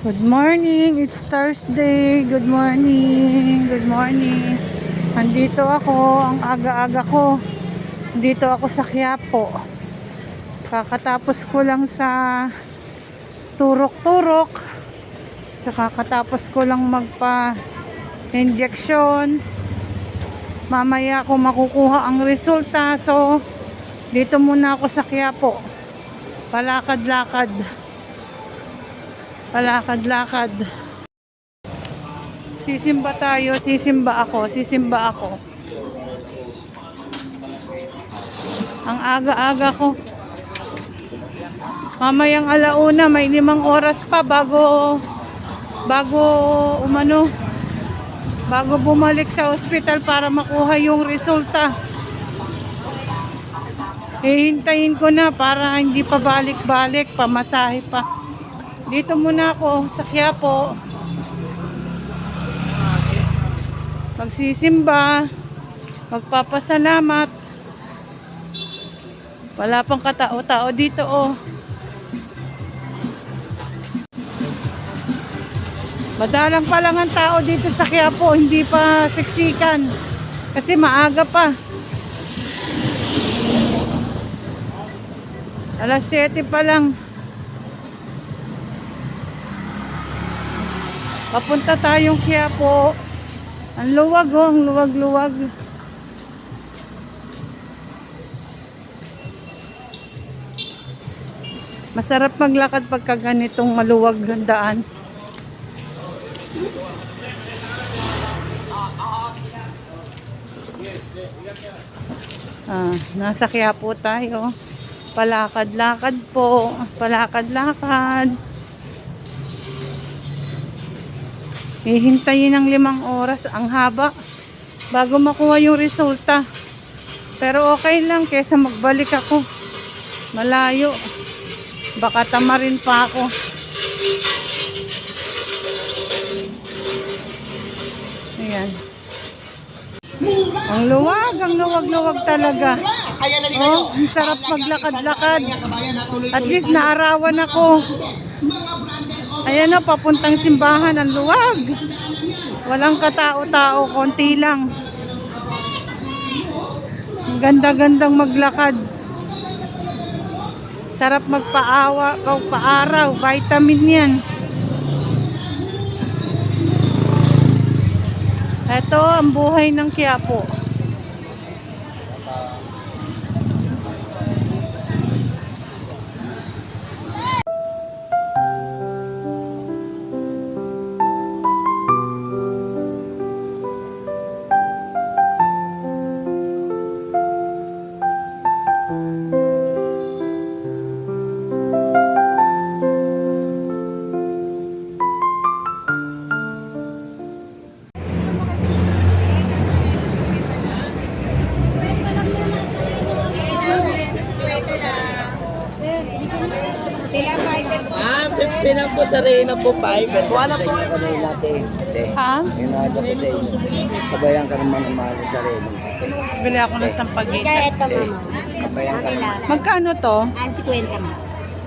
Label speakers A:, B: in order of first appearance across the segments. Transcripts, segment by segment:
A: Good morning, it's Thursday. Good morning, good morning. Andito ako, ang aga-aga ko. Dito ako sa Quiapo. Kakatapos ko lang sa turok-turok. So kakatapos ko lang magpa-injection. Mamaya ako makukuha ang resulta. So dito muna ako sa Quiapo. Palakad-lakad. Palakad-lakad. Sisimba tayo, sisimba ako. Ang aga-aga ko. Mamayang alauna, may 5 oras pa bago bumalik sa ospital para makuha yung resulta. Hihintayin ko na para hindi pa balik-balik, pamasahe pa. Dito muna ako sa Quiapo. Magsisimba, magpapasalamat. Wala pang katao-tao dito oh. Madalang pa lang ang tao dito sa Quiapo, hindi pa siksikan. Kasi maaga pa. Alas 7 pa lang. Papunta tayong Quiapo. Ang luwag oh, ang luwag-luwag. Masarap maglakad pagka ganitong maluwag ang daan. Nasa Quiapo tayo. Palakad-lakad po. Palakad-lakad. Hihintayin ng 5 oras. Ang haba. Bago makuha yung resulta. Pero okay lang. Kesa magbalik ako. Malayo. Baka tamarin pa ako. Ayan. Ang luwag talaga. Oh, ang sarap maglakad-lakad. At least naarawan ako. Ayan o, papuntang simbahan. Ang luwag. Walang katao-tao, konti lang. Ang ganda-gandang maglakad. Sarap magpaaraw, vitamin yan. Ito ang buhay ng Quiapo.
B: Pinang po sa Reyna po 5. Wala po.
A: Ha?
B: Inaga po sa inyo. Kabayan ka naman ang mahal sa Reyna.
A: Bili ako ng sampagita.
C: Kaya ito mama.
B: Kabayan ka naman.
A: Magkano to?
C: Ang 50 ma.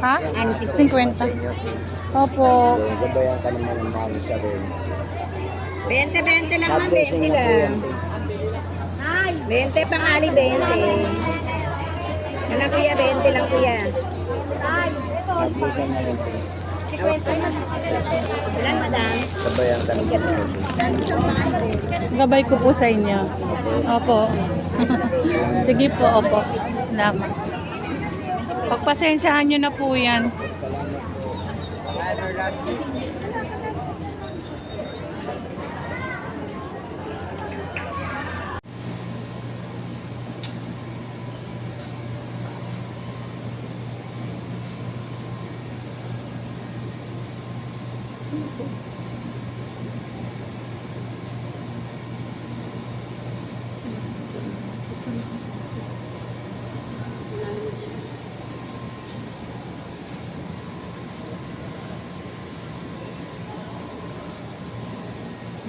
A: Ha? 50. Opo.
B: Kabayan ka naman ang mahal sa Reyna.
C: 20 lang ma'am, 20 lang. 20 pangali, 20. Ano kuya, 20 lang kuya.
B: Tapusan na rin po.
C: Ilan madam?
B: Kabayan ka naman.
A: Gabay ko po sa inyo. Opo. Sige po, opo. Salamat. Pagpasensyahan nyo na po yan.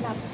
C: Tapos